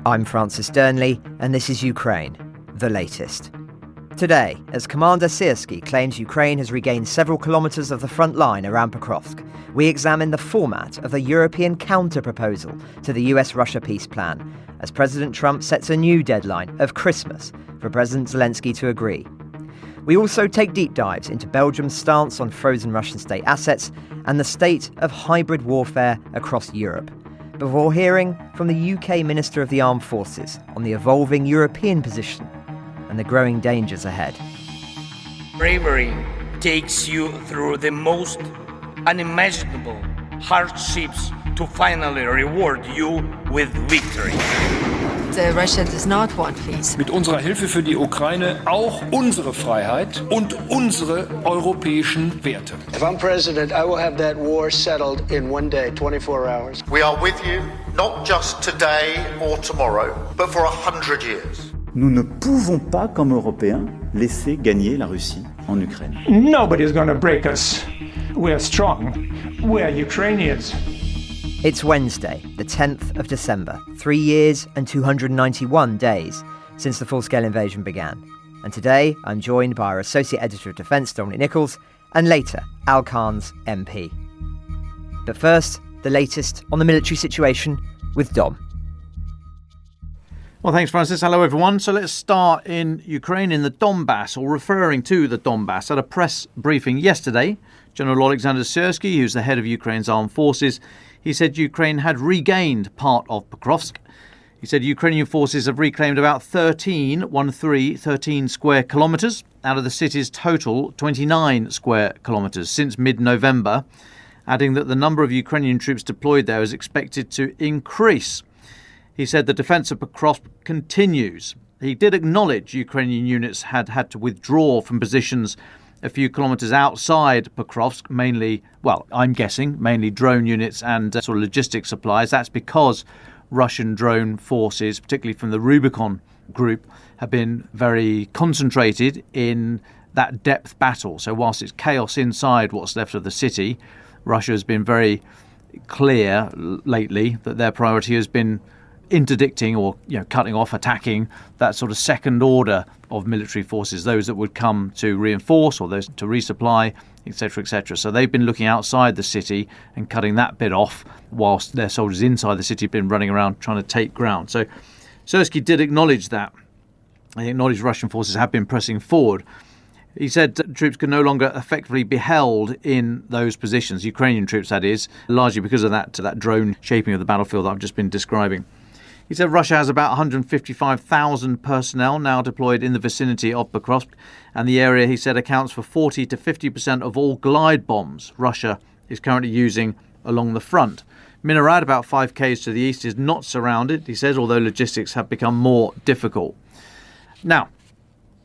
I'm Francis Dearnley, and this is Ukraine, the latest. Today, as Commander Syrskyi claims Ukraine has regained several kilometres of the front line around Pokrovsk, we examine the format of the European counter-proposal to the US-Russia peace plan, as President Trump sets a new deadline of Christmas for President Zelensky to agree. We also take deep dives into Belgium's stance on frozen Russian state assets and the state of hybrid warfare across Europe, before hearing from the UK Minister of the Armed Forces on the evolving European position and the growing dangers ahead. Bravery takes you through the most unimaginable hardships to finally reward you with victory. Russia does not want peace. Mit unserer Hilfe für die Ukraine auch unsere Freiheit und unsere europäischen Werte. If I'm president, I will have that war settled in one day, 24 hours. We are with you, not just today or tomorrow, but for 100 years. Nous ne pouvons pas, comme Européens, laisser gagner la Russie en Ukraine. Nobody's going to break us. We are strong. We are Ukrainians. It's Wednesday, the 10th of December, 3 years and 291 days since the full-scale invasion began. And today, I'm joined by our Associate Editor of Defence, Nicholls, and later, Carns MP. But first, the latest on the military situation with Dom. Well, thanks, Francis. Hello, everyone. So let's start in Ukraine, in the Donbass, or referring to the Donbass. At a press briefing yesterday, General Alexander Syrskyi, who's the head of Ukraine's armed forces, he said Ukraine had regained part of Pokrovsk. He said Ukrainian forces have reclaimed about 13 square kilometres out of the city's total 29 square kilometres since mid-November, adding that the number of Ukrainian troops deployed there is expected to increase. He said the defence of Pokrovsk continues. He did acknowledge Ukrainian units had to withdraw from positions a few kilometres outside Pokrovsk, mainly drone units and sort of logistics supplies. That's because Russian drone forces, particularly from the Rubicon group, have been very concentrated in that depth battle. So whilst it's chaos inside what's left of the city, Russia has been very clear lately that their priority has been interdicting or cutting off, attacking that sort of second order of military forces, those that would come to reinforce or those to resupply, etc., etc. So they've been looking outside the city and cutting that bit off, whilst their soldiers inside the city have been running around trying to take ground. So Syrskyi did acknowledge that. He acknowledged Russian forces have been pressing forward. He said that troops can no longer effectively be held in those positions, Ukrainian troops that is, largely because of that drone shaping of the battlefield that I've just been describing. He said Russia has about 155,000 personnel now deployed in the vicinity of Pokrovsk, and the area, he said, accounts for 40 to 50% of all glide bombs Russia is currently using along the front. Minarad, about 5 km to the east, is not surrounded, he says, although logistics have become more difficult. Now,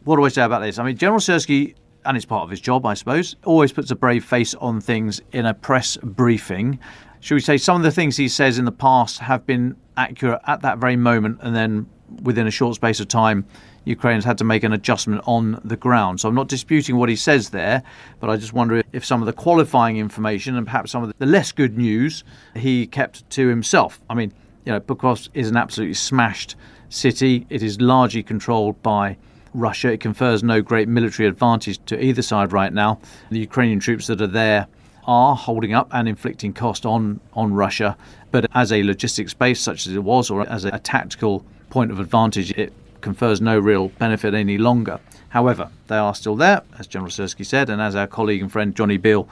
what do I say about this? I mean, General Syrskyi, and it's part of his job, I suppose, always puts a brave face on things in a press briefing. Should we say some of the things he says in the past have been accurate at that very moment, and then within a short space of time, Ukraine's had to make an adjustment on the ground. So I'm not disputing what he says there, but I just wonder if some of the qualifying information and perhaps some of the less good news he kept to himself. I mean, Pokrovsk is an absolutely smashed city. It is largely controlled by Russia. It confers no great military advantage to either side right now. The Ukrainian troops that are there are holding up and inflicting cost on Russia, but as a logistics base such as it was, or as a tactical point of advantage, it confers no real benefit any longer. However, they are still there, as General Syrskyi said, and as our colleague and friend Johnny Beale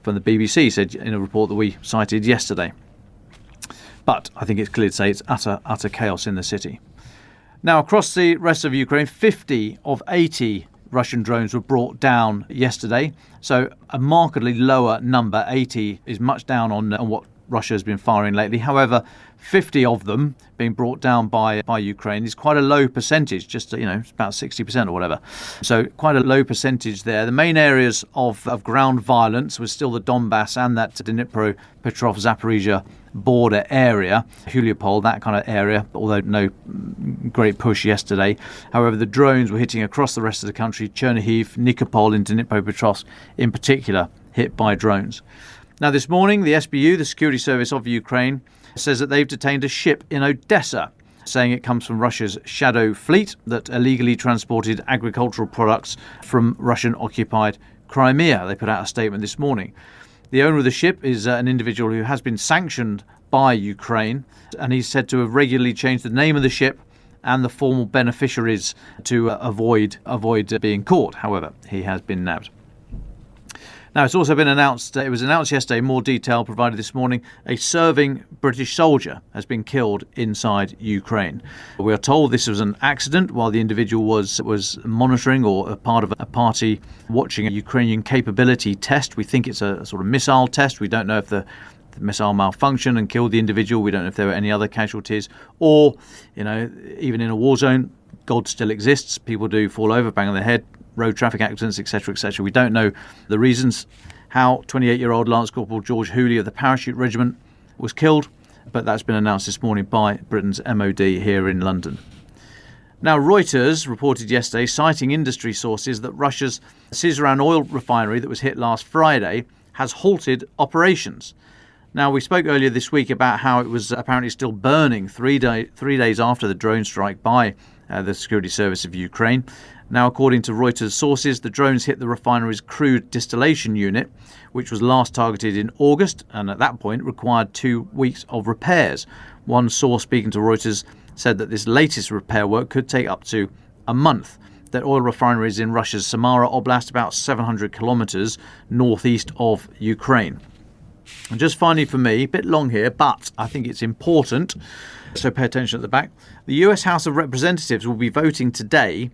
from the BBC said in a report that we cited yesterday. But I think it's clear to say it's utter chaos in the city. Now, across the rest of Ukraine, 50 of 80 Russian drones were brought down yesterday. So a markedly lower number, 80, is much down on what Russia has been firing lately. However, 50 of them being brought down by Ukraine is quite a low percentage, just, it's about 60% or whatever. So quite a low percentage there. The main areas of ground violence was still the Donbass and that Dnipro-Petrovsk-Zaporizhia border area, Huliopol, that kind of area, although no great push yesterday. However, the drones were hitting across the rest of the country, Chernihiv, Nikopol and Dnipro-Petrovsk in particular, hit by drones. Now, this morning, the SBU, the Security Service of Ukraine, says that they've detained a ship in Odessa saying it comes from Russia's shadow fleet that illegally transported agricultural products from Russian-occupied Crimea. They put out a statement this morning. The owner of the ship is an individual who has been sanctioned by Ukraine, and he's said to have regularly changed the name of the ship and the formal beneficiaries to avoid being caught. However, he has been nabbed. Now, it's also been announced, it was announced yesterday, more detail provided this morning, a serving British soldier has been killed inside Ukraine. We are told this was an accident while the individual was monitoring or a part of a party watching a Ukrainian capability test. We think it's a sort of missile test. We don't know if the missile malfunctioned and killed the individual. We don't know if there were any other casualties, or, even in a war zone, God still exists. People do fall over, bang on their head, road traffic accidents, etc., etc. We don't know the reasons how 28-year-old Lance Corporal George Hooley of the Parachute Regiment was killed, but that's been announced this morning by Britain's MOD here in London. Now, Reuters reported yesterday, citing industry sources, that Russia's Syzran oil refinery that was hit last Friday has halted operations. Now, we spoke earlier this week about how it was apparently still burning 3 days after the drone strike by the Security Service of Ukraine. Now, according to Reuters sources, the drones hit the refinery's crude distillation unit, which was last targeted in August and at that point required 2 weeks of repairs. One source speaking to Reuters said that this latest repair work could take up to a month. That oil refinery is in Russia's Samara Oblast, about 700 kilometres northeast of Ukraine. And just finally for me, a bit long here, but I think it's important, so pay attention at the back. The US House of Representatives will be voting today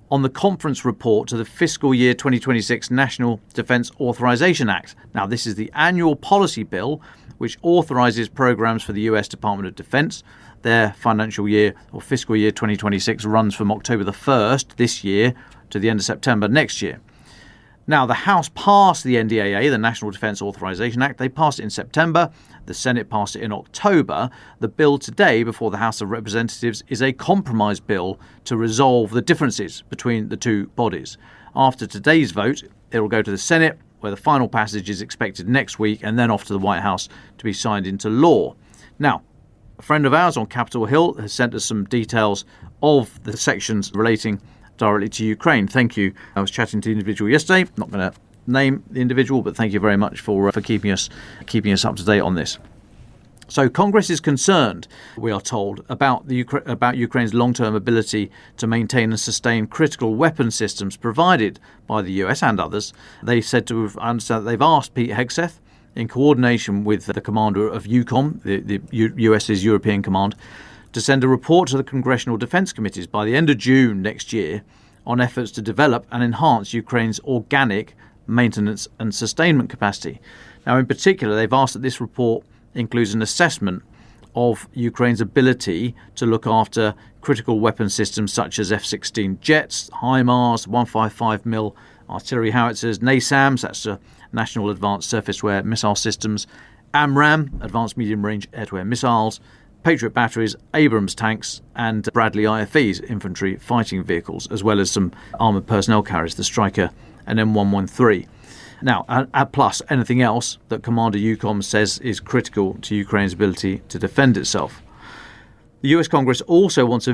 on the conference report to the fiscal year 2026 National Defence Authorization Act. Now, this is the annual policy bill which authorises programmes for the US Department of Defence. Their financial year or fiscal year 2026 runs from October the 1st this year to the end of September next year. Now, the House passed the NDAA, the National Defence Authorization Act. They passed it in September. The Senate passed it in October. The bill today before the House of Representatives is a compromise bill to resolve the differences between the two bodies. After today's vote, it will go to the Senate, where the final passage is expected next week, and then off to the White House to be signed into law. Now, a friend of ours on Capitol Hill has sent us some details of the sections relating directly to Ukraine. Thank you. I was chatting to the individual yesterday. I'm not going to name the individual, but thank you very much for keeping us up to date on this. So Congress is concerned, we are told, about Ukraine's long-term ability to maintain and sustain critical weapon systems provided by the US and others. They said I understand that they've asked Pete Hegseth, in coordination with the commander of EUCOM, the US's European Command, to send a report to the Congressional Defense Committees by the end of June next year on efforts to develop and enhance Ukraine's organic maintenance and sustainment capacity. Now, in particular, they've asked that this report includes an assessment of Ukraine's ability to look after critical weapon systems such as F-16 jets, HIMARS, 155mm artillery howitzers, NASAMS, that's the National Advanced Surface-to-Air Missile Systems, AMRAAM, Advanced Medium-Range Air-to-Air Missiles, Patriot batteries, Abrams tanks, and Bradley IFVs, infantry fighting vehicles, as well as some armoured personnel carriers, the Stryker and M113. Now, plus anything else that Commander EUCOM says is critical to Ukraine's ability to defend itself. The US Congress also wants to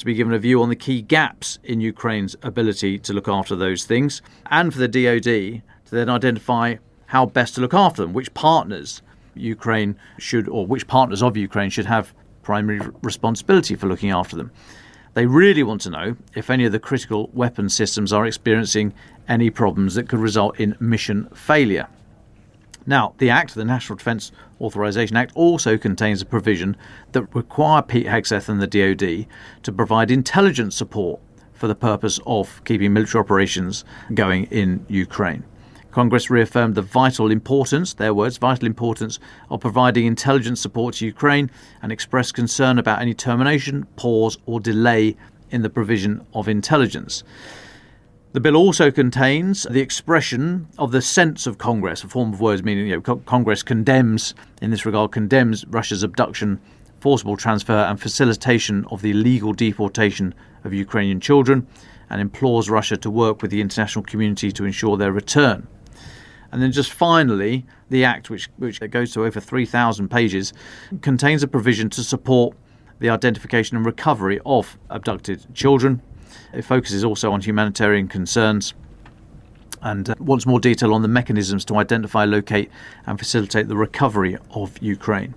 be given a view on the key gaps in Ukraine's ability to look after those things, and for the DoD to then identify how best to look after them, which partners of Ukraine should have primary responsibility for looking after them. They really want to know if any of the critical weapon systems are experiencing any problems that could result in mission failure. Now, the National Defence Authorization Act, also contains a provision that require Pete Hegseth and the DoD to provide intelligence support for the purpose of keeping military operations going in Ukraine. Congress reaffirmed the vital importance of providing intelligence support to Ukraine and expressed concern about any termination, pause or delay in the provision of intelligence. The bill also contains the expression of the sense of Congress, a form of words meaning Congress condemns Russia's abduction, forcible transfer and facilitation of the illegal deportation of Ukrainian children, and implores Russia to work with the international community to ensure their return. And then just finally, the Act, which goes to over 3,000 pages, contains a provision to support the identification and recovery of abducted children. It focuses also on humanitarian concerns and wants more detail on the mechanisms to identify, locate and facilitate the recovery of Ukraine.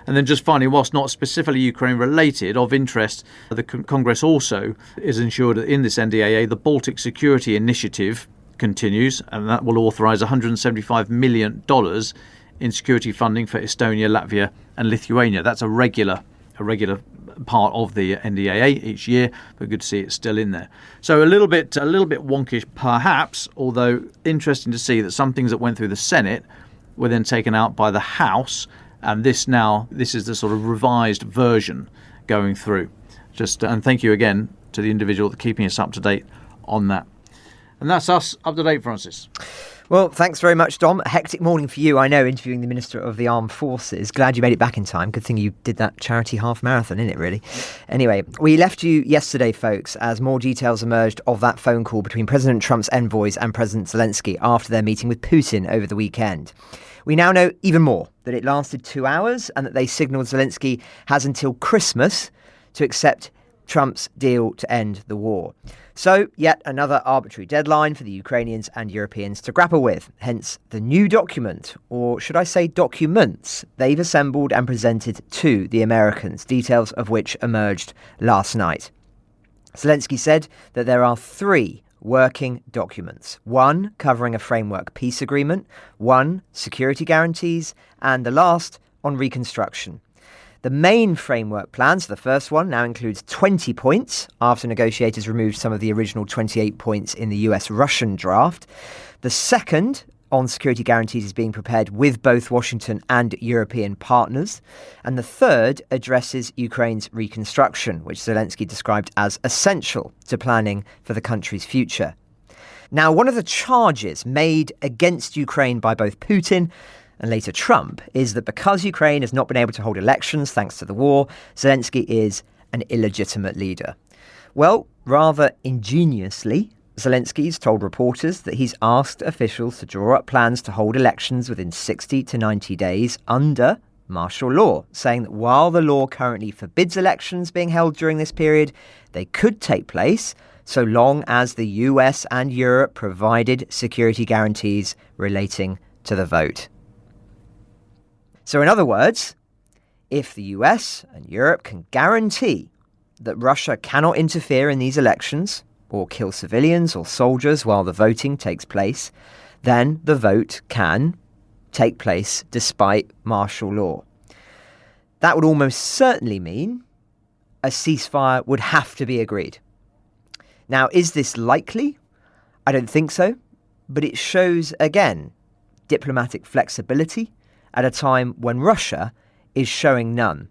And then just finally, whilst not specifically Ukraine related, of interest, the Congress also is ensured that in this NDAA, the Baltic Security Initiative continues, and that will authorise $175 million in security funding for Estonia, Latvia and Lithuania. That's a regular part of the NDAA each year, but good to see it's still in there. So a little bit wonkish perhaps, although interesting to see that some things that went through the Senate were then taken out by the House, and this is the sort of revised version going through. And thank you again to the individual for keeping us up to date on that. And that's us up to date, Francis. Well, thanks very much, Dom. A hectic morning for you, I know, interviewing the Minister of the Armed Forces. Glad you made it back in time. Good thing you did that charity half marathon, innit, really? Anyway, we left you yesterday, folks, as more details emerged of that phone call between President Trump's envoys and President Zelensky after their meeting with Putin over the weekend. We now know even more, that it lasted 2 hours and that they signalled Zelensky has until Christmas to accept Trump's deal to end the war. So, yet another arbitrary deadline for the Ukrainians and Europeans to grapple with, hence the new document, or should I say documents, they've assembled and presented to the Americans, details of which emerged last night. Zelensky said that there are 3 working documents, 1 covering a framework peace agreement, 1 security guarantees, and the last on reconstruction. The main framework plans, the first one, now includes 20 points after negotiators removed some of the original 28 points in the US-Russian draft. The second on security guarantees is being prepared with both Washington and European partners. And the third addresses Ukraine's reconstruction, which Zelensky described as essential to planning for the country's future. Now, one of the charges made against Ukraine by both Putin and later Trump is that because Ukraine has not been able to hold elections thanks to the war, Zelensky is an illegitimate leader. Well, rather ingeniously, Zelensky's told reporters that he's asked officials to draw up plans to hold elections within 60 to 90 days under martial law, saying that while the law currently forbids elections being held during this period, they could take place so long as the US and Europe provided security guarantees relating to the vote. So in other words, if the US and Europe can guarantee that Russia cannot interfere in these elections or kill civilians or soldiers while the voting takes place, then the vote can take place despite martial law. That would almost certainly mean a ceasefire would have to be agreed. Now, is this likely? I don't think so, but it shows, again, diplomatic flexibility at a time when Russia is showing none.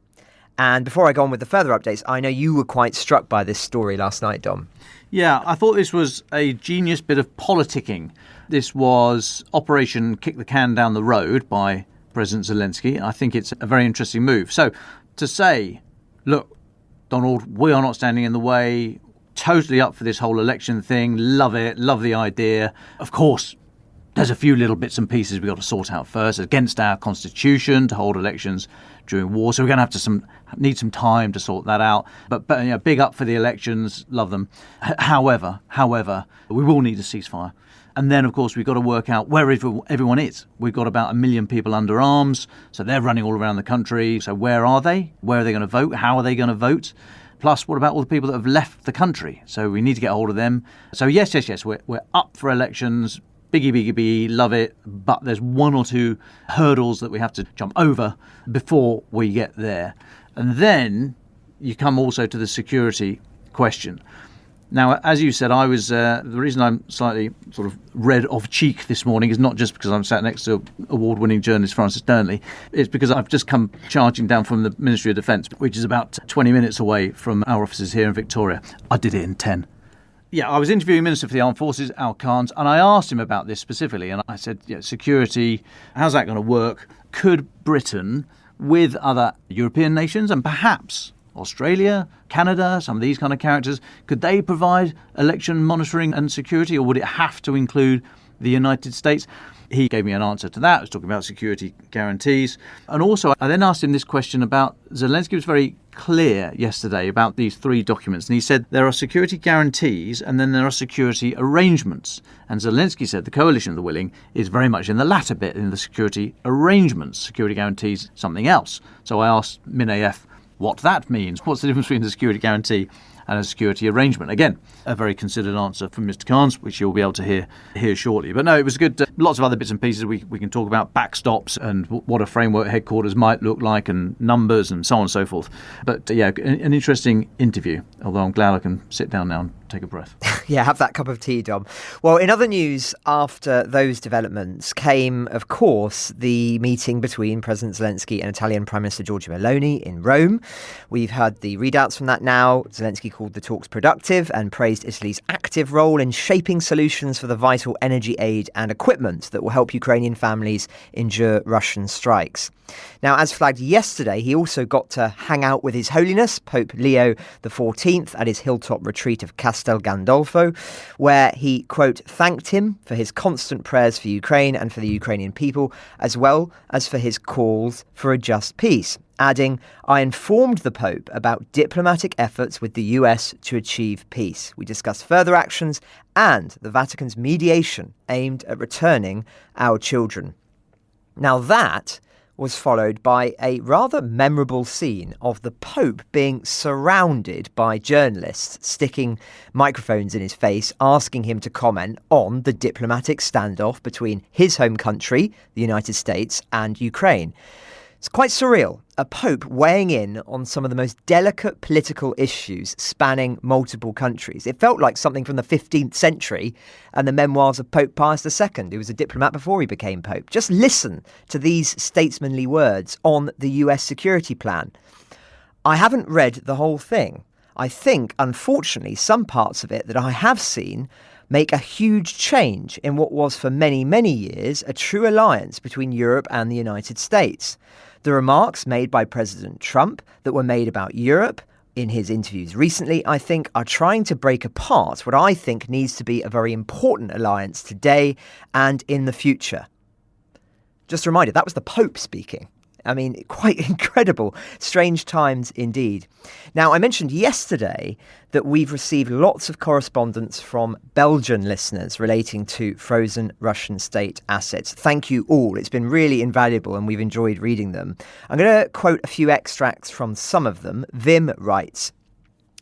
And before I go on with the further updates, I know you were quite struck by this story last night, Dom. Yeah, I thought this was a genius bit of politicking. This was Operation Kick the Can Down the Road by President Zelensky. I think it's a very interesting move. So to say, look, Donald, we are not standing in the way, totally up for this whole election thing, love it, love the idea. Of course, there's a few little bits and pieces we've got to sort out first. Against our constitution to hold elections during war, so we're going to have to need some time to sort that out. But you know, big up for the elections, love them. However, we will need a ceasefire. And then, of course, we've got to work out where everyone is. We've got about 1 million people under arms, so they're running all around the country. So where are they? Where are they going to vote? How are they going to vote? Plus, what about all the people that have left the country? So we need to get hold of them. So yes, we're up for elections. Biggie, love it. But there's 1 or 2 hurdles that we have to jump over before we get there. And then you come also to the security question. Now, as you said, I was the reason I'm slightly sort of red of cheek this morning is not just because I'm sat next to award-winning journalist Francis Dearnley. It's because I've just come charging down from the Ministry of Defence, which is about 20 minutes away from our offices here in Victoria. I did it in 10. Yeah, I was interviewing Minister for the Armed Forces, Al Carns, and I asked him about this specifically. And I said, security, how's that going to work? Could Britain, with other European nations and perhaps Australia, Canada, some of these kind of characters, could they provide election monitoring and security, or would it have to include the United States? He gave me an answer to that. I was talking about security guarantees. And also, I then asked him this question about Zelensky was very clear yesterday about these three documents. And he said there are security guarantees and then there are security arrangements. And Zelensky said the coalition of the willing is very much in the latter bit, in the security arrangements. Security guarantees, something else. So I asked Minayev what that means. What's the difference between the security guarantee and a security arrangement? Again, a very considered answer from Mr. Carns, which you'll be able to hear shortly. But no, it was good. Lots of other bits and pieces. We can talk about backstops and what a framework headquarters might look like and numbers and so on and so forth. But yeah, an interesting interview, although I'm glad I can sit down now and take a breath. Yeah, have that cup of tea, Dom. Well, in other news, after those developments came, of course, the meeting between President Zelensky and Italian Prime Minister Giorgia Meloni in Rome. We've heard the readouts from that now. Zelensky called the talks productive and praised Italy's active role in shaping solutions for the vital energy aid and equipment that will help Ukrainian families endure Russian strikes. Now, as flagged yesterday, he also got to hang out with His Holiness, Pope Leo XIV, at his hilltop retreat of Castel Gandolfo, where he, quote, thanked him for his constant prayers for Ukraine and for the Ukrainian people, as well as for his calls for a just peace, adding, I informed the Pope about diplomatic efforts with the US to achieve peace. We discussed further actions and the Vatican's mediation aimed at returning our children. Now that was followed by a rather memorable scene of the Pope being surrounded by journalists sticking microphones in his face, asking him to comment on the diplomatic standoff between his home country, the United States, and Ukraine. It's quite surreal, a pope weighing in on some of the most delicate political issues spanning multiple countries. It felt like something from the 15th century and the memoirs of Pope Pius II, who was a diplomat before he became pope. Just listen to these statesmanly words on the US security plan. I haven't read the whole thing. I think, unfortunately, some parts of it that I have seen make a huge change in what was for many, many years a true alliance between Europe and the United States. The remarks made by President Trump that were made about Europe in his interviews recently, I think, are trying to break apart what I think needs to be a very important alliance today and in the future. Just a reminder, that was the Pope speaking. I mean, quite incredible. Strange times indeed. Now, I mentioned yesterday that we've received lots of correspondence from Belgian listeners relating to frozen Russian state assets. Thank you all. It's been really invaluable and we've enjoyed reading them. I'm going to quote a few extracts from some of them. Vim writes,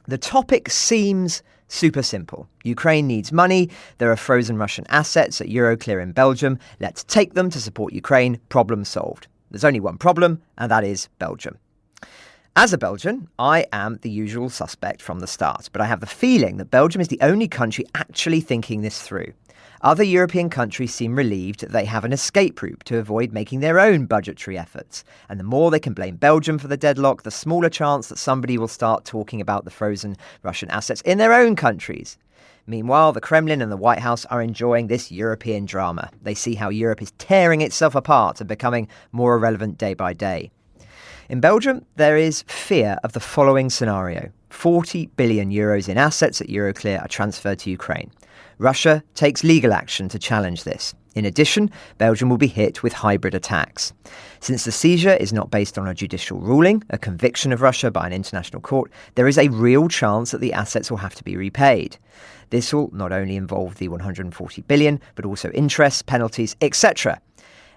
the topic seems super simple. Ukraine needs money. There are frozen Russian assets at Euroclear in Belgium. Let's take them to support Ukraine. Problem solved. There's only one problem, and that is Belgium. As a Belgian, I am the usual suspect from the start, but I have the feeling that Belgium is the only country actually thinking this through. Other European countries seem relieved that they have an escape route to avoid making their own budgetary efforts. And the more they can blame Belgium for the deadlock, the smaller chance that somebody will start talking about the frozen Russian assets in their own countries. Meanwhile, the Kremlin and the White House are enjoying this European drama. They see how Europe is tearing itself apart and becoming more irrelevant day by day. In Belgium, there is fear of the following scenario. 40 billion euros in assets at Euroclear are transferred to Ukraine. Russia takes legal action to challenge this. In addition, Belgium will be hit with hybrid attacks. Since the seizure is not based on a judicial ruling, a conviction of Russia by an international court, there is a real chance that the assets will have to be repaid. This will not only involve the 140 billion, but also interest, penalties, etc.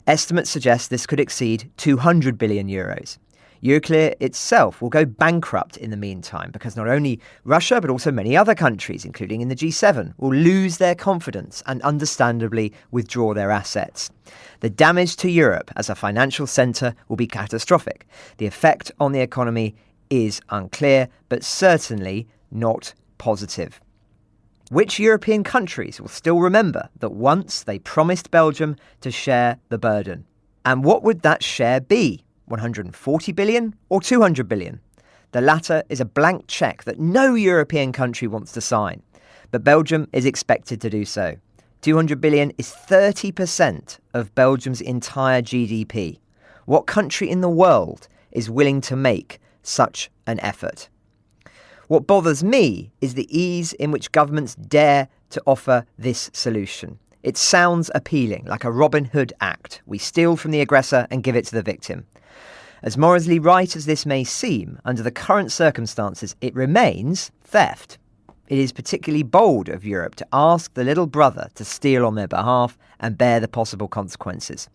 Estimates suggest this could exceed 200 billion euros. Euroclear itself will go bankrupt in the meantime because not only Russia but also many other countries, including in the G7, will lose their confidence and understandably withdraw their assets. The damage to Europe as a financial centre will be catastrophic. The effect on the economy is unclear, but certainly not positive. Which European countries will still remember that once they promised Belgium to share the burden? And what would that share be? 140 billion or 200 billion? The latter is a blank cheque that no European country wants to sign, but Belgium is expected to do so. 200 billion is 30% of Belgium's entire GDP. What country in the world is willing to make such an effort? What bothers me is the ease in which governments dare to offer this solution. It sounds appealing, like a Robin Hood act. We steal from the aggressor and give it to the victim. As morally right as this may seem, under the current circumstances, it remains theft. It is particularly bold of Europe to ask the little brother to steal on their behalf and bear the possible consequences.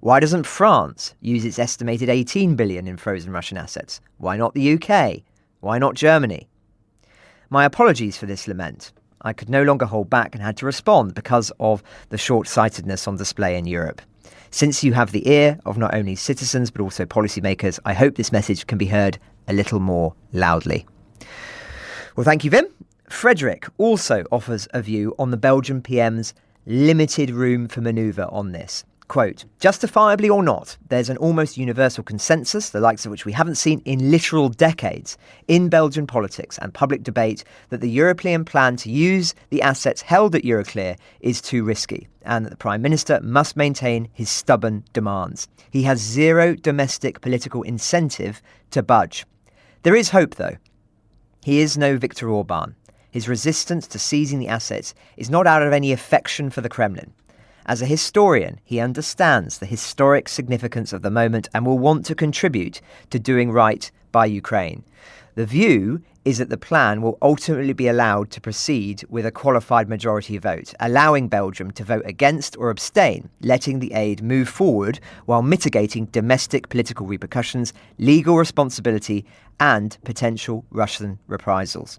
Why doesn't France use its estimated 18 billion in frozen Russian assets? Why not the UK? Why not Germany? My apologies for this lament. I could no longer hold back and had to respond because of the short-sightedness on display in Europe. Since you have the ear of not only citizens but also policymakers, I hope this message can be heard a little more loudly. Well, thank you, Vim. Frederick also offers a view on the Belgian PM's limited room for manoeuvre on this. Quote, justifiably or not, there's an almost universal consensus, the likes of which we haven't seen in literal decades, in Belgian politics and public debate that the European plan to use the assets held at Euroclear is too risky and that the Prime Minister must maintain his stubborn demands. He has zero domestic political incentive to budge. There is hope, though. He is no Viktor Orban. His resistance to seizing the assets is not out of any affection for the Kremlin. As a historian, he understands the historic significance of the moment and will want to contribute to doing right by Ukraine. The view is that the plan will ultimately be allowed to proceed with a qualified majority vote, allowing Belgium to vote against or abstain, letting the aid move forward while mitigating domestic political repercussions, legal responsibility, and potential Russian reprisals.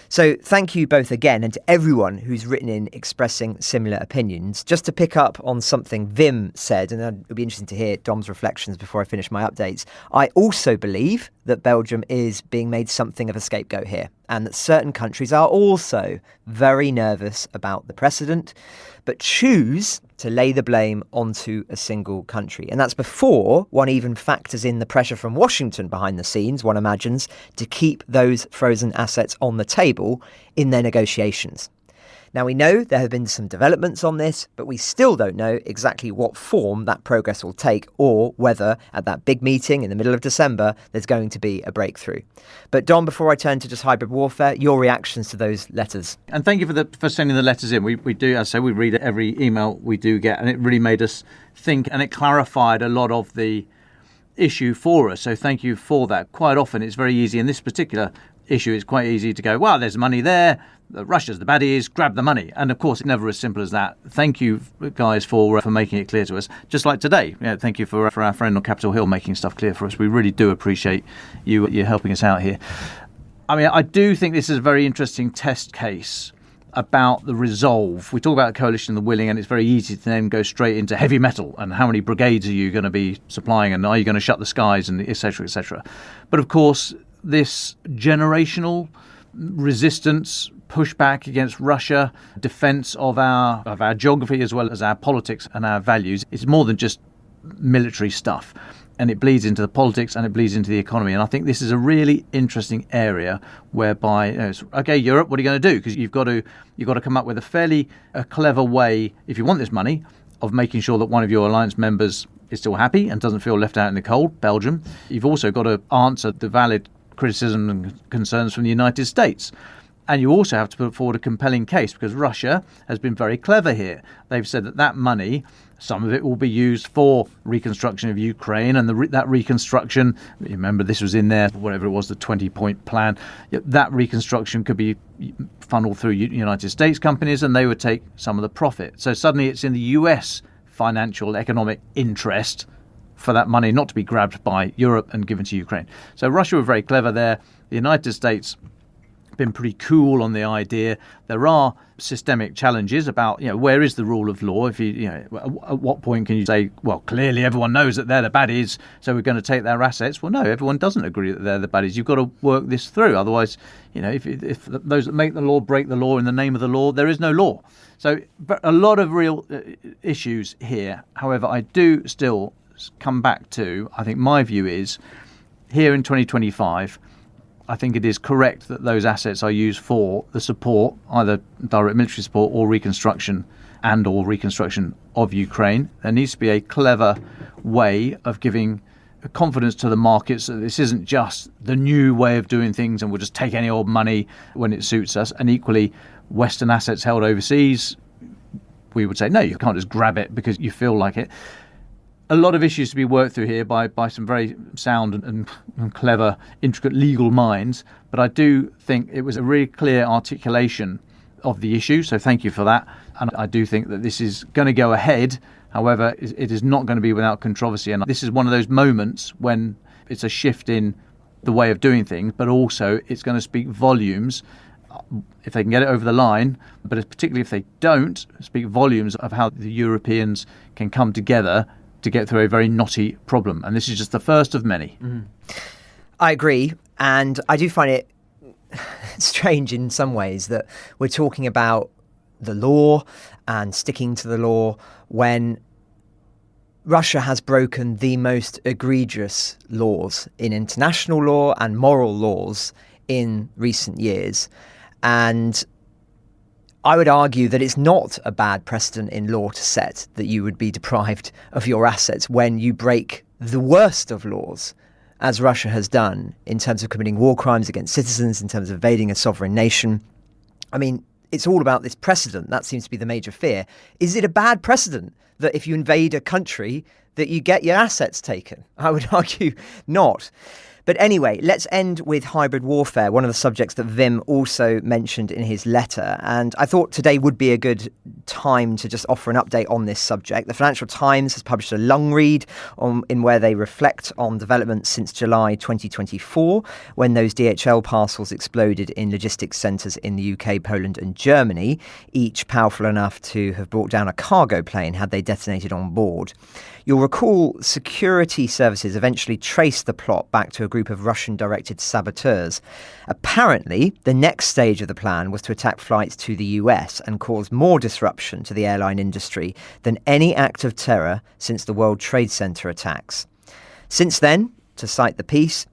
So thank you both again, and to everyone who's written in expressing similar opinions. Just to pick up on something Vim said, and it'll be interesting to hear Dom's reflections before I finish my updates. I also believe that Belgium is being made something of a scapegoat here, and that certain countries are also very nervous about the precedent, but choose to lay the blame onto a single country. And that's before one even factors in the pressure from Washington behind the scenes, one imagines, to keep those frozen assets on the table in their negotiations. Now, we know there have been some developments on this, but we still don't know exactly what form that progress will take or whether at that big meeting in the middle of December, there's going to be a breakthrough. But Dom, before I turn to just hybrid warfare, your reactions to those letters. And thank you for sending the letters in. We do, as I say, we read every email we do get, and it really made us think, and it clarified a lot of the issue for us. So thank you for that. Quite often it's very easy in this particular issue, it's quite easy to go, well, there's money there, Russia's the baddies, grab the money. And of course, it's never as simple as that. Thank you, guys, for making it clear to us. Just like today, thank you for our friend on Capitol Hill making stuff clear for us. We really do appreciate you helping us out here. I mean, I do think this is a very interesting test case about the resolve. We talk about coalition and the willing, and it's very easy to then go straight into heavy metal and how many brigades are you going to be supplying, and are you going to shut the skies, and et cetera, et cetera. But of course, this generational resistance, pushback against Russia, defence of our geography as well as our politics and our values, is more than just military stuff. And it bleeds into the politics and it bleeds into the economy. And I think this is a really interesting area whereby, okay, Europe, what are you going to do? Because you've got to come up with a clever way, if you want this money, of making sure that one of your alliance members is still happy and doesn't feel left out in the cold, Belgium. You've also got to answer the valid criticism and concerns from the United States. And you also have to put forward a compelling case, because Russia has been very clever here. They've said that money, some of it will be used for reconstruction of Ukraine, and that reconstruction, remember this was in there, whatever it was, the 20-point plan, that reconstruction could be funneled through United States companies and they would take some of the profit. So suddenly it's in the US financial economic interest for that money not to be grabbed by Europe and given to Ukraine. So Russia were very clever there. The United States been pretty cool on the idea. There are systemic challenges about, where is the rule of law? If at what point can you say, well, clearly everyone knows that they're the baddies, so we're going to take their assets? Well, no, everyone doesn't agree that they're the baddies. You've got to work this through. Otherwise, if those that make the law break the law in the name of the law, there is no law. So a lot of real issues here. However, I do still come back to, I think my view is, here in 2025, I think it is correct that those assets are used for the support, either direct military support or reconstruction of Ukraine. There needs to be a clever way of giving confidence to the markets that this isn't just the new way of doing things and we'll just take any old money when it suits us. And equally, Western assets held overseas, we would say, no, you can't just grab it because you feel like it. A lot of issues to be worked through here by some very sound and clever, intricate legal minds. But I do think it was a really clear articulation of the issue. So thank you for that. And I do think that this is going to go ahead. However, it is not going to be without controversy. And this is one of those moments when it's a shift in the way of doing things, but also it's going to speak volumes if they can get it over the line, but particularly if they don't, speak volumes of how the Europeans can come together to get through a very knotty problem. And this is just the first of many. I agree. And I do find it strange in some ways that we're talking about the law and sticking to the law when Russia has broken the most egregious laws in international law and moral laws in recent years. And I would argue that it's not a bad precedent in law to set that you would be deprived of your assets when you break the worst of laws, as Russia has done in terms of committing war crimes against citizens, in terms of invading a sovereign nation. I mean, it's all about this precedent. That seems to be the major fear. Is it a bad precedent that if you invade a country that you get your assets taken? I would argue not. But anyway, let's end with hybrid warfare, one of the subjects that Wim also mentioned in his letter. And I thought today would be a good time to just offer an update on this subject. The Financial Times has published a long read in where they reflect on developments since July 2024, when those DHL parcels exploded in logistics centres in the UK, Poland and Germany, each powerful enough to have brought down a cargo plane had they detonated on board. You'll recall security services eventually traced the plot back to a group of Russian-directed saboteurs. Apparently, the next stage of the plan was to attack flights to the US and cause more disruption to the airline industry than any act of terror since the World Trade Center attacks. Since then, to cite the piece,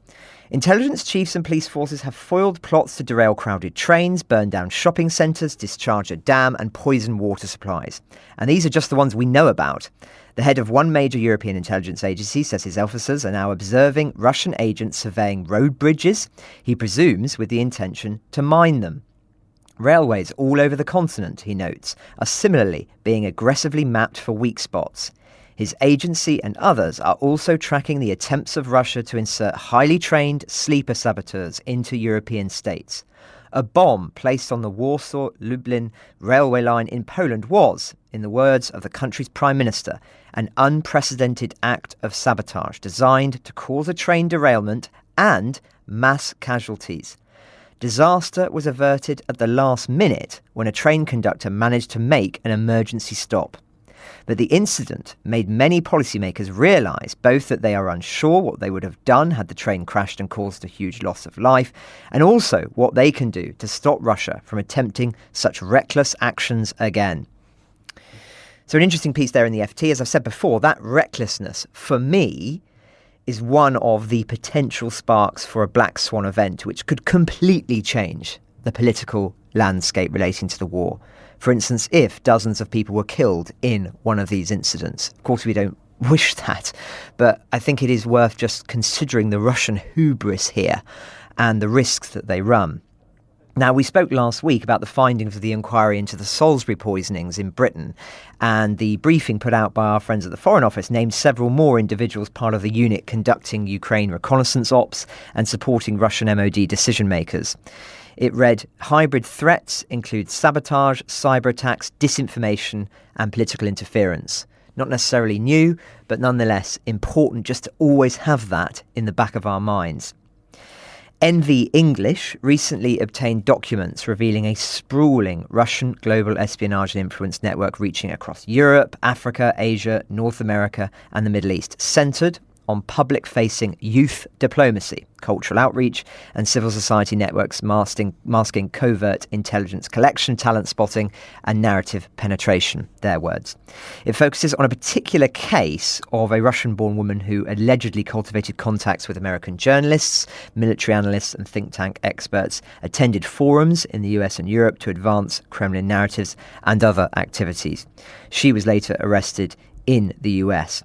intelligence chiefs and police forces have foiled plots to derail crowded trains, burn down shopping centres, discharge a dam and poison water supplies. And these are just the ones we know about. The head of one major European intelligence agency says his officers are now observing Russian agents surveying road bridges, he presumes with the intention to mine them. Railways all over the continent, he notes, are similarly being aggressively mapped for weak spots. His agency and others are also tracking the attempts of Russia to insert highly trained sleeper saboteurs into European states. A bomb placed on the Warsaw-Lublin railway line in Poland was, in the words of the country's Prime Minister, an unprecedented act of sabotage designed to cause a train derailment and mass casualties. Disaster was averted at the last minute when a train conductor managed to make an emergency stop. But the incident made many policymakers realise both that they are unsure what they would have done had the train crashed and caused a huge loss of life, and also what they can do to stop Russia from attempting such reckless actions again. So an interesting piece there in the FT. As I've said before, that recklessness, for me, is one of the potential sparks for a black swan event, which could completely change the political landscape relating to the war. For instance, if dozens of people were killed in one of these incidents. Of course, we don't wish that, but I think it is worth just considering the Russian hubris here and the risks that they run. Now, we spoke last week about the findings of the inquiry into the Salisbury poisonings in Britain, and the briefing put out by our friends at the Foreign Office named several more individuals part of the unit conducting Ukraine reconnaissance ops and supporting Russian MOD decision makers. It read, hybrid threats include sabotage, cyber attacks, disinformation and political interference. Not necessarily new, but nonetheless important just to always have that in the back of our minds. NV English recently obtained documents revealing a sprawling Russian global espionage and influence network reaching across Europe, Africa, Asia, North America and the Middle East, centred on public-facing youth diplomacy, cultural outreach and civil society networks masking covert intelligence collection, talent spotting and narrative penetration, their words. It focuses on a particular case of a Russian-born woman who allegedly cultivated contacts with American journalists, military analysts and think tank experts, attended forums in the US and Europe to advance Kremlin narratives and other activities. She was later arrested in the US.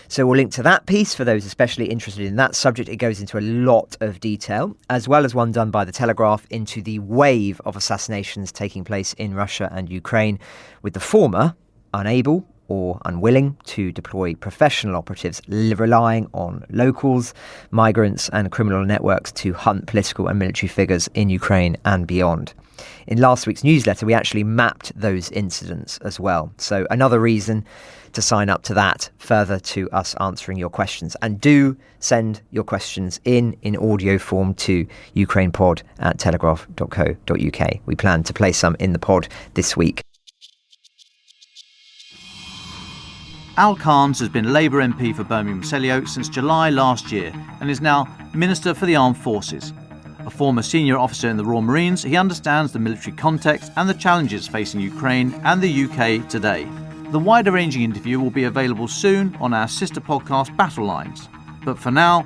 So we'll link to that piece for those especially interested in that subject. It goes into a lot of detail, as well as one done by the Telegraph into the wave of assassinations taking place in Russia and Ukraine, with the former unable or unwilling to deploy professional operatives, relying on locals, migrants and criminal networks to hunt political and military figures in Ukraine and beyond. In last week's newsletter, we actually mapped those incidents as well. So another reason to sign up to that, further to us answering your questions. And do send your questions in audio form to ukrainepod@telegraph.co.uk. We plan to play some in the pod this week. Al Carns has been Labour MP for Birmingham Selly since July last year and is now Minister for the Armed Forces. A former senior officer in the Royal Marines, he understands the military context and the challenges facing Ukraine and the UK today. The wider-ranging interview will be available soon on our sister podcast Battle Lines. But for now,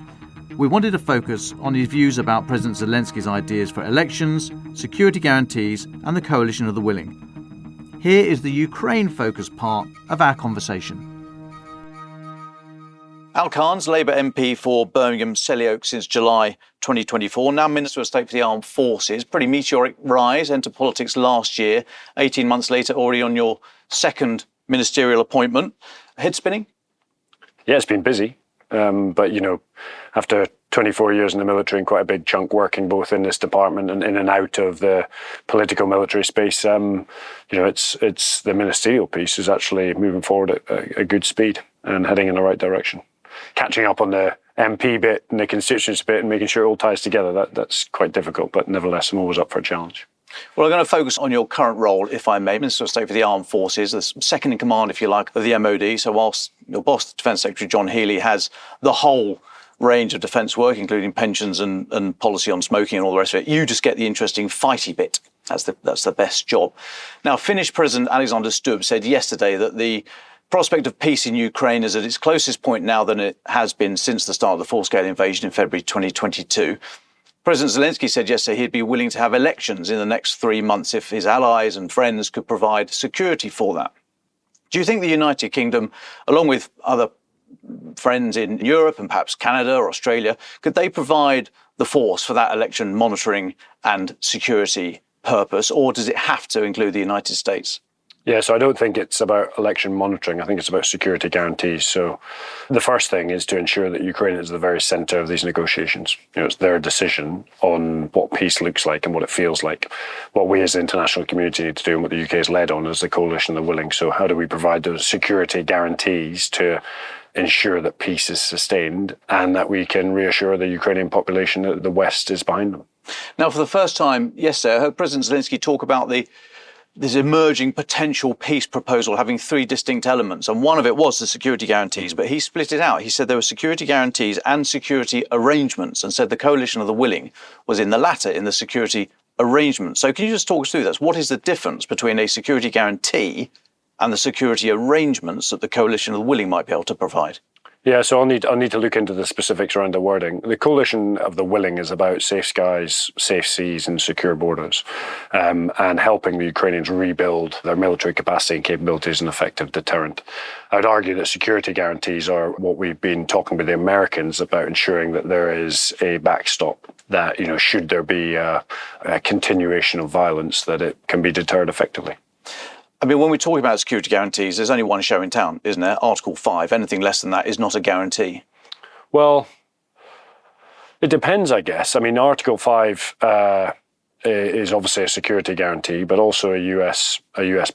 we wanted to focus on his views about President Zelensky's ideas for elections, security guarantees and the coalition of the willing. Here is the Ukraine-focused part of our conversation. Al Carns, Labour MP for Birmingham Selly since July 2024, now Minister of State for the Armed Forces. Pretty meteoric rise, entered politics last year. 18 months later, already on your second ministerial appointment. Head spinning? Yeah, it's been busy. But, after 24 years in the military and quite a big chunk working both in this department and in and out of the political military space, it's the ministerial piece is actually moving forward at a good speed and heading in the right direction. Catching up on the MP bit and the constituency bit and making sure it all ties together, that's quite difficult, but nevertheless, I'm always up for a challenge. Well, I'm going to focus on your current role, if I may, Minister of State for the Armed Forces, the second in command, if you like, of the MOD. So whilst your boss, Defence Secretary John Healey, has the whole range of defence work, including pensions and policy on smoking and all the rest of it, you just get the interesting fighty bit. That's the best job. Now, Finnish President Alexander Stubb said yesterday that the prospect of peace in Ukraine is at its closest point now than it has been since the start of the full-scale invasion in February 2022. President Zelensky said yesterday he'd be willing to have elections in the next 3 months if his allies and friends could provide security for that. Do you think the United Kingdom, along with other friends in Europe and perhaps Canada or Australia, could they provide the force for that election monitoring and security purpose, or does it have to include the United States? Yeah, so I don't think it's about election monitoring. I think it's about security guarantees. So the first thing is to ensure that Ukraine is the very centre of these negotiations. It's their decision on what peace looks like and what it feels like. What we as the international community need to do and what the UK has led on is the coalition of the willing. So how do we provide those security guarantees to ensure that peace is sustained and that we can reassure the Ukrainian population that the West is behind them? Now, for the first time yesterday, I heard President Zelensky talk about this emerging potential peace proposal having three distinct elements. And one of it was the security guarantees, but he split it out. He said there were security guarantees and security arrangements, and said the coalition of the willing was in the latter, in the security arrangements. So can you just talk us through this? What is the difference between a security guarantee and the security arrangements that the coalition of the willing might be able to provide? Yeah, so I'll need to look into the specifics around the wording. The coalition of the willing is about safe skies, safe seas and secure borders, and helping the Ukrainians rebuild their military capacity and capabilities as an effective deterrent. I would argue that security guarantees are what we've been talking with the Americans about, ensuring that there is a backstop, that, should there be a continuation of violence, that it can be deterred effectively. I mean, when we're talking about security guarantees, there's only one show in town, isn't there? Article 5. Anything less than that is not a guarantee. Well, it depends, I guess. I mean, Article 5 is obviously a security guarantee, but also a US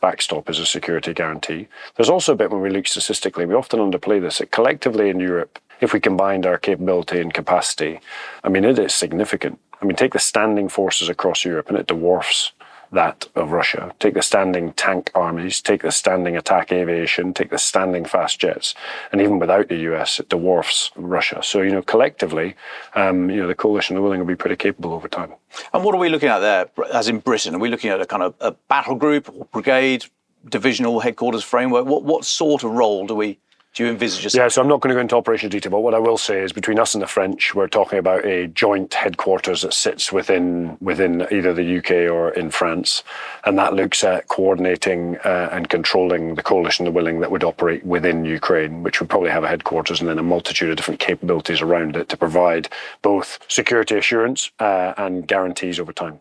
backstop is a security guarantee. There's also a bit when we look statistically, we often underplay this, that collectively in Europe, if we combined our capability and capacity, I mean, it is significant. I mean, take the standing forces across Europe and it dwarfs that of Russia. Take the standing tank armies, take the standing attack aviation, take the standing fast jets, and even without the US, it dwarfs Russia. So, collectively, the coalition of the willing will be pretty capable over time. And what are we looking at there, as in Britain? Are we looking at a kind of a battle group or brigade, divisional headquarters framework? What sort of role do you envisage? Yeah, so I'm not going to go into operational detail, but what I will say is between us and the French, we're talking about a joint headquarters that sits within either the UK or in France, and that looks at coordinating and controlling the coalition of the willing that would operate within Ukraine, which would probably have a headquarters and then a multitude of different capabilities around it to provide both security assurance and guarantees over time.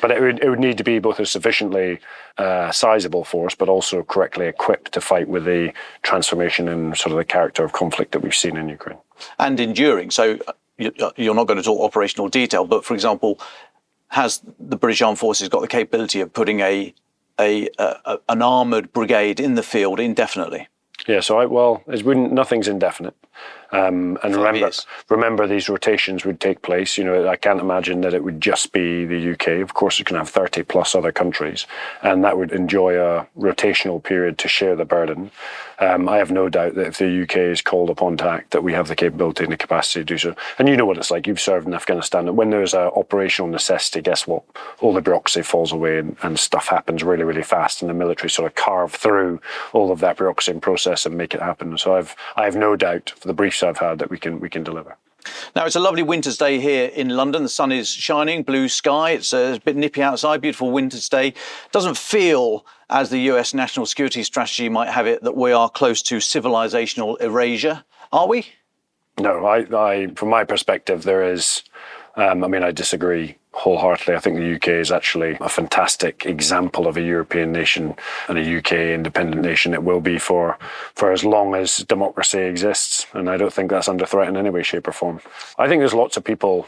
But it would need to be both a sufficiently sizable force, but also correctly equipped to fight with the transformation and sort of the character of conflict that we've seen in Ukraine. And enduring. So you're not going to talk operational detail, but for example, has the British Armed Forces got the capability of putting an armoured brigade in the field indefinitely? Yeah, so nothing's indefinite. And remember, these rotations would take place. You know, I can't imagine that it would just be the UK. Of course, it can have 30 plus other countries, and that would enjoy a rotational period to share the burden. I have no doubt that if the UK is called upon to act, that we have the capability and the capacity to do so. And you know what it's like. You've served in Afghanistan. When there's an operational necessity, guess what? All the bureaucracy falls away and stuff happens really, really fast. And the military sort of carve through all of that bureaucracy and process and make it happen. So I have no doubt for the briefs I've had that we can deliver. Now, it's a lovely winter's day here in London. The sun is shining, blue sky. It's a bit nippy outside, beautiful winter's day. Doesn't feel, as the US national security strategy might have it, that we are close to civilizational erasure. Are we? No, I from my perspective, there is, I disagree wholeheartedly. I think the UK is actually a fantastic example of a European nation and a UK independent nation. It will be for as long as democracy exists, and I don't think that's under threat in any way, shape or form. I think there's lots of people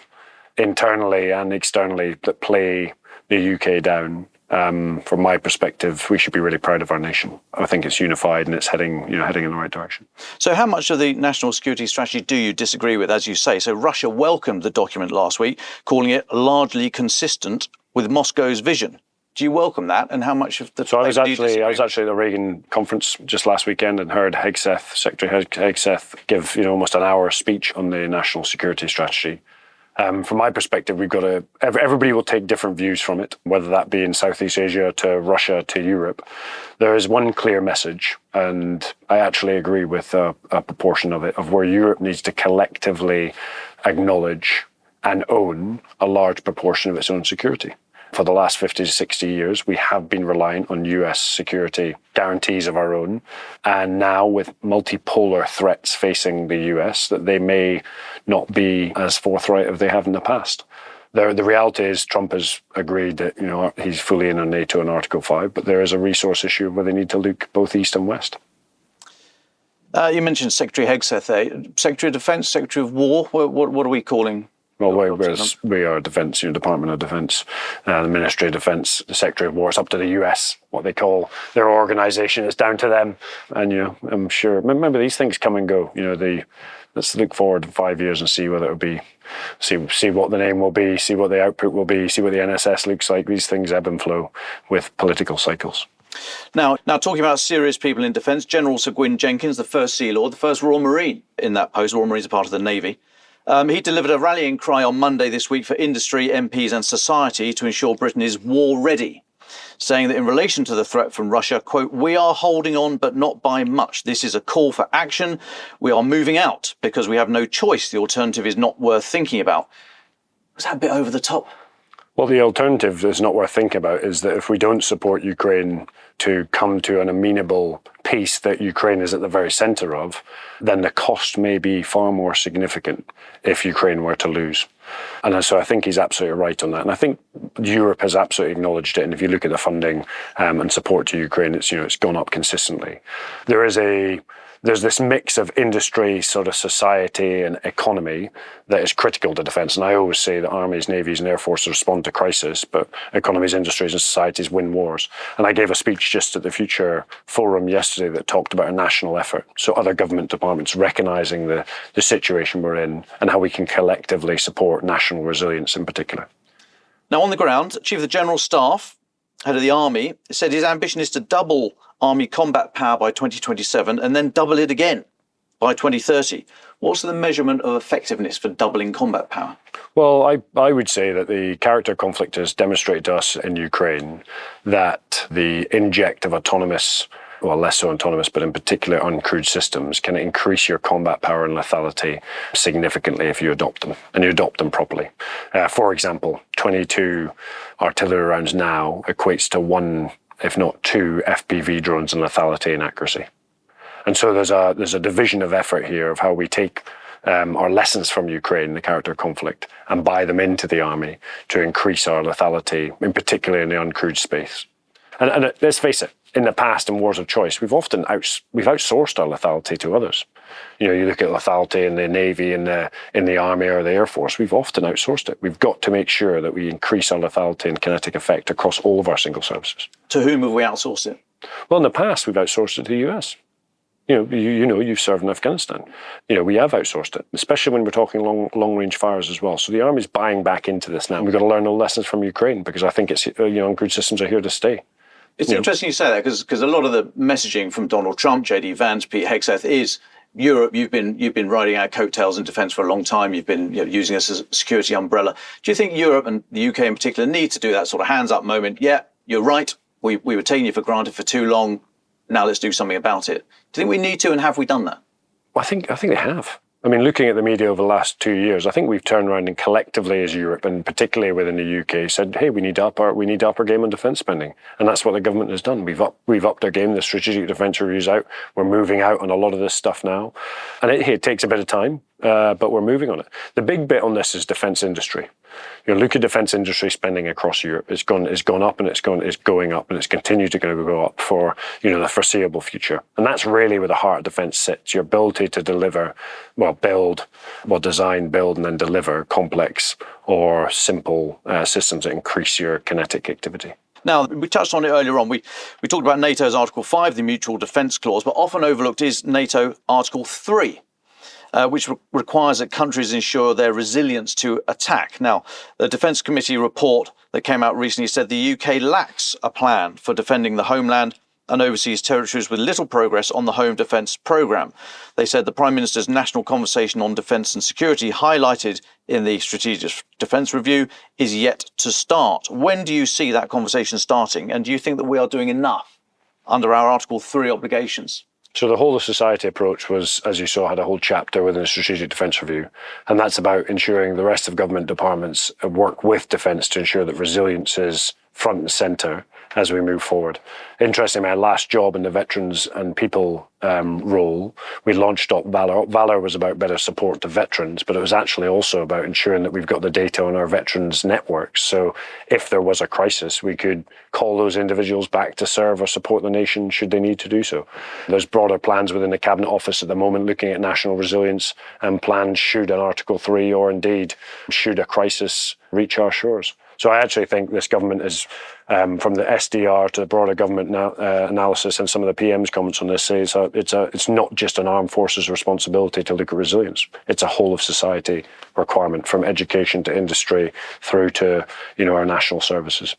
internally and externally that play the UK down. From my perspective, we should be really proud of our nation. I think it's unified and it's heading in the right direction. So how much of the national security strategy do you disagree with, as you say? So Russia welcomed the document last week, calling it largely consistent with Moscow's vision. Do you welcome that? And how much of the... So I was actually at the Reagan conference just last weekend and heard Secretary Hegseth give almost an hour speech on the national security strategy. From my perspective, we've got to. Everybody will take different views from it, whether that be in Southeast Asia to Russia to Europe. There is one clear message, and I actually agree with a proportion of it, of where Europe needs to collectively acknowledge and own a large proportion of its own security. For the last 50 to 60 years, we have been reliant on US security guarantees of our own. And now with multipolar threats facing the US, that they may not be as forthright as they have in the past. The reality is Trump has agreed that he's fully in on NATO and Article 5, but there is a resource issue where they need to look both east and west. You mentioned Secretary Hegseth there. Secretary of Defence, Secretary of War, what are we calling? Well, we are Defence, Department of Defence, the Ministry of Defence, the Secretary of War. It's up to the US, what they call their organisation. It's down to them. And, I'm sure, remember these things come and go. Let's look forward 5 years and see whether it'll be, see what the name will be, see what the output will be, see what the NSS looks like. These things ebb and flow with political cycles. Now talking about serious people in defence, General Sir Gwyn Jenkins, the first Sea Lord, the first Royal Marine in that post. Royal Marines are part of the Navy. He delivered a rallying cry on Monday this week for industry, MPs and society to ensure Britain is war ready, saying that in relation to the threat from Russia, quote, "We are holding on, but not by much. This is a call for action. We are moving out because we have no choice. The alternative is not worth thinking about." Was that a bit over the top? Well, the alternative that's not worth thinking about is that if we don't support Ukraine to come to an amenable peace that Ukraine is at the very centre of, then the cost may be far more significant if Ukraine were to lose. And so I think he's absolutely right on that. And I think Europe has absolutely acknowledged it. And if you look at the funding and support to Ukraine, it's gone up consistently. There's this mix of industry, sort of society and economy that is critical to defence. And I always say that armies, navies and air forces respond to crisis, but economies, industries and societies win wars. And I gave a speech just at the Future Forum yesterday that talked about a national effort. So other government departments recognising the situation we're in and how we can collectively support national resilience in particular. Now, on the ground, Chief of the General Staff, head of the Army, said his ambition is to double Army combat power by 2027 and then double it again by 2030. What's the measurement of effectiveness for doubling combat power? Well, I would say that the character conflict has demonstrated to us in Ukraine that the inject of autonomous, well, less so autonomous, but in particular uncrewed systems can increase your combat power and lethality significantly if you adopt them, and you adopt them properly. For example, 22 artillery rounds now equates to 1, if not 2, FPV drones in lethality and accuracy. And so there's a division of effort here of how we take or lessons from Ukraine, the character of conflict, and buy them into the army to increase our lethality, in particular in the uncrewed space. And let's face it, in the past, in wars of choice, we've often outsourced our lethality to others. You know, you look at lethality in the Navy, in the Army or the Air Force, we've often outsourced it. We've got to make sure that we increase our lethality and kinetic effect across all of our single services. To whom have we outsourced it? Well, in the past, we've outsourced it to the US. You've served in Afghanistan. We have outsourced it, especially when we're talking long-range fires as well. So the Army's buying back into this now. We've got to learn the lessons from Ukraine because I think it's uncrewed systems are here to stay. It's interesting you say that because a lot of the messaging from Donald Trump, J.D. Vance, Pete Hegseth is Europe. You've been riding our coattails in defence for a long time. You've been using us as a security umbrella. Do you think Europe and the UK in particular need to do that sort of hands up moment? Yeah, you're right. We were taking you for granted for too long. Now let's do something about it. Do you think we need to, and have we done that? Well, I think they have. I mean, looking at the media over the last 2 years, I think we've turned around and collectively as Europe, and particularly within the UK, said, "Hey, we need to up our game on defence spending," and that's what the government has done. We've upped our game. The strategic defence review's out. We're moving out on a lot of this stuff now, and it takes a bit of time, but we're moving on it. The big bit on this is defence industry. Look at defence industry spending across Europe. It's gone up and it's going up and it's continued to go up for the foreseeable future. And that's really where the heart of defence sits. Your ability to design, build, and then deliver complex or simple systems that increase your kinetic activity. Now, we touched on it earlier on. We talked about NATO's Article 5, the Mutual Defence Clause, but often overlooked is NATO Article 3. Which requires that countries ensure their resilience to attack. Now, the Defence Committee report that came out recently said the UK lacks a plan for defending the homeland and overseas territories with little progress on the Home Defence Programme. They said the Prime Minister's National Conversation on Defence and Security, highlighted in the Strategic Defence Review, is yet to start. When do you see that conversation starting? And do you think that we are doing enough under our Article 3 obligations? So the whole of society approach was, as you saw, had a whole chapter within the Strategic Defence Review. And that's about ensuring the rest of government departments work with defence to ensure that resilience is front and centre as we move forward. Interestingly, my last job in the veterans and people role, we launched Op Valor. Op Valor was about better support to veterans, but it was actually also about ensuring that we've got the data on our veterans networks. So if there was a crisis, we could call those individuals back to serve or support the nation should they need to do so. There's broader plans within the Cabinet Office at the moment looking at national resilience and plans should an Article 3 or indeed should a crisis reach our shores. So I actually think this government is, from the SDR to the broader government analysis and some of the PM's comments on this, say it's not just an armed forces responsibility to look at resilience. It's a whole of society requirement, from education to industry through to our national services.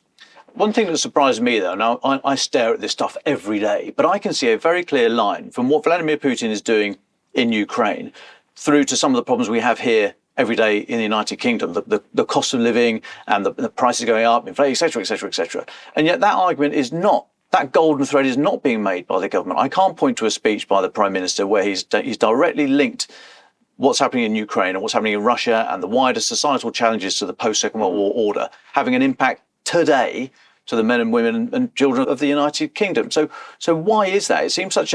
One thing that surprised me, though, now I stare at this stuff every day, but I can see a very clear line from what Vladimir Putin is doing in Ukraine through to some of the problems we have here every day in the United Kingdom, the cost of living and the prices going up, inflation, et cetera, et cetera, et cetera. And yet that argument is not, that golden thread is not being made by the government. I can't point to a speech by the Prime Minister where he's directly linked what's happening in Ukraine and what's happening in Russia and the wider societal challenges to the post-Second World War order having an impact today to the men and women and children of the United Kingdom. So why is that? It seems such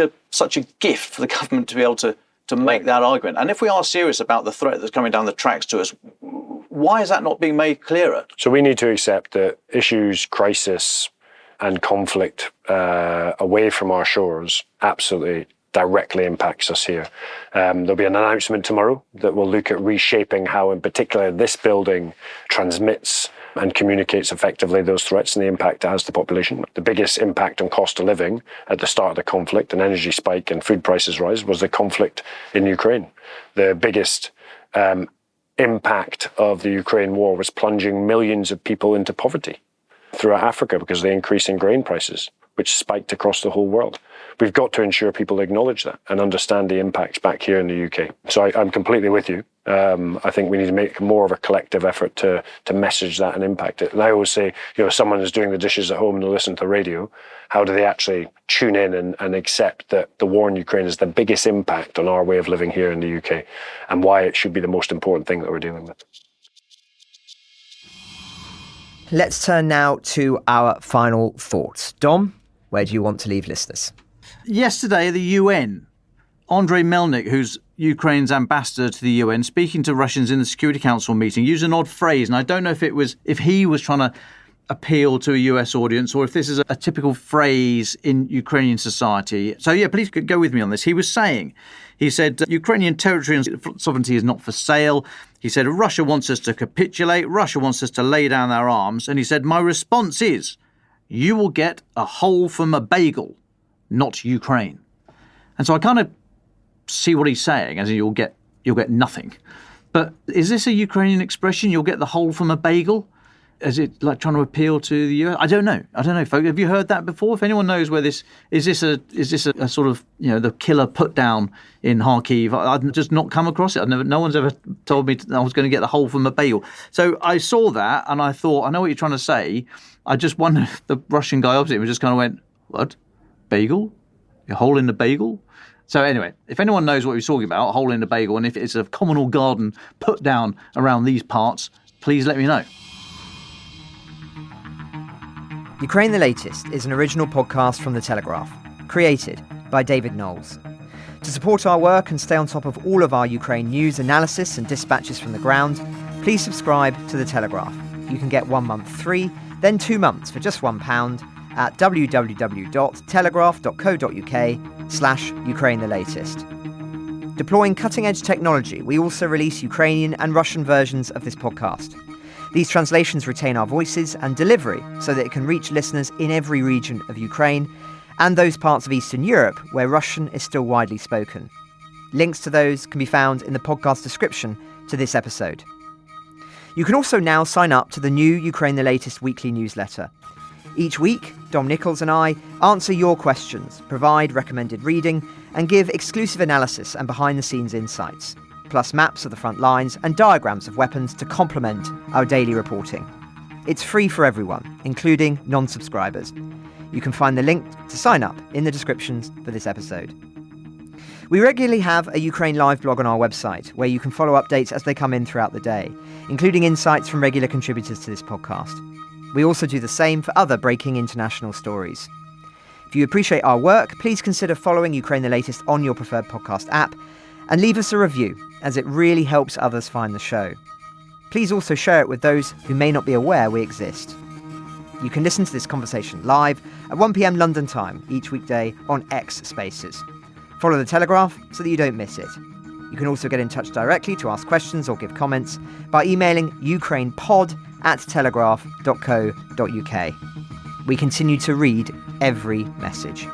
a gift for the government to be able to make that argument. And if we are serious about the threat that's coming down the tracks to us, why is that not being made clearer? So we need to accept that issues, crisis and conflict away from our shores absolutely directly impacts us here. There'll be an announcement tomorrow that will look at reshaping how, in particular, this building transmits and communicates effectively those threats and the impact it has to the population. The biggest impact on cost of living at the start of the conflict, an energy spike and food prices rise, was the conflict in Ukraine. The biggest impact of the Ukraine war was plunging millions of people into poverty throughout Africa because of the increase in grain prices, which spiked across the whole world. We've got to ensure people acknowledge that and understand the impacts back here in the UK. So I'm completely with you. I think we need to make more of a collective effort to message that and impact it. And I always say, someone is doing the dishes at home and they listen to the radio. How do they actually tune in and accept that the war in Ukraine is the biggest impact on our way of living here in the UK and why it should be the most important thing that we're dealing with? Let's turn now to our final thoughts. Dom, where do you want to leave listeners? Yesterday, the UN, Andrei Melnik, who's Ukraine's ambassador to the UN, speaking to Russians in the Security Council meeting, used an odd phrase, and I don't know if he was trying to appeal to a US audience or if this is a typical phrase in Ukrainian society. So yeah, please go with me on this. He said, Ukrainian territory and sovereignty is not for sale. He said, Russia wants us to capitulate. Russia wants us to lay down our arms. And he said, my response is, you will get a hole from a bagel, not Ukraine. And so I kind of see what he's saying, as in you'll get nothing. But is this a Ukrainian expression? You'll get the hole from a bagel? Is it like trying to appeal to the US? I don't know, folks. Have you heard that before? If anyone knows where this is, this a sort of, the killer put down in Kharkiv? I've just not come across it. No one's ever told me I was going to get the hole from a bagel. So I saw that and I thought, I know what you're trying to say. I just wonder if the Russian guy opposite me just kind of went, what? Bagel? A hole in the bagel? So anyway, if anyone knows what he's talking about, a hole in the bagel, and if it's a communal garden put down around these parts, please let me know. Ukraine the Latest is an original podcast from The Telegraph, created by David Nicholls. To support our work and stay on top of all of our Ukraine news, analysis and dispatches from the ground, please subscribe to The Telegraph. You can get 1 month free, then 2 months for just £1 at www.telegraph.co.uk/Ukraine the Latest. Deploying cutting-edge technology, we also release Ukrainian and Russian versions of this podcast. These translations retain our voices and delivery so that it can reach listeners in every region of Ukraine and those parts of Eastern Europe where Russian is still widely spoken. Links to those can be found in the podcast description to this episode. You can also now sign up to the new Ukraine the Latest weekly newsletter. Each week, Dom Nicholls and I answer your questions, provide recommended reading, and give exclusive analysis and behind-the-scenes insights, plus maps of the front lines and diagrams of weapons to complement our daily reporting. It's free for everyone, including non-subscribers. You can find the link to sign up in the descriptions for this episode. We regularly have a Ukraine Live blog on our website, where you can follow updates as they come in throughout the day, including insights from regular contributors to this podcast. We also do the same for other breaking international stories. If you appreciate our work, please consider following Ukraine the Latest on your preferred podcast app, and leave us a review, as it really helps others find the show. Please also share it with those who may not be aware we exist. You can listen to this conversation live at 1 p.m. London time each weekday on X Spaces. Follow The Telegraph so that you don't miss it. You can also get in touch directly to ask questions or give comments by emailing ukrainepod@telegraph.co.uk. We continue to read every message.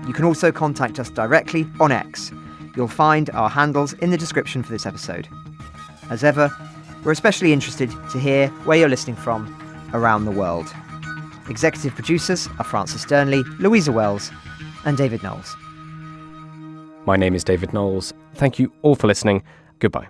You can also contact us directly on X. You'll find our handles in the description for this episode. As ever, we're especially interested to hear where you're listening from around the world. Executive producers are Francis Dearnley, Louisa Wells, and David Nicholls. My name is David Nicholls. Thank you all for listening. Goodbye.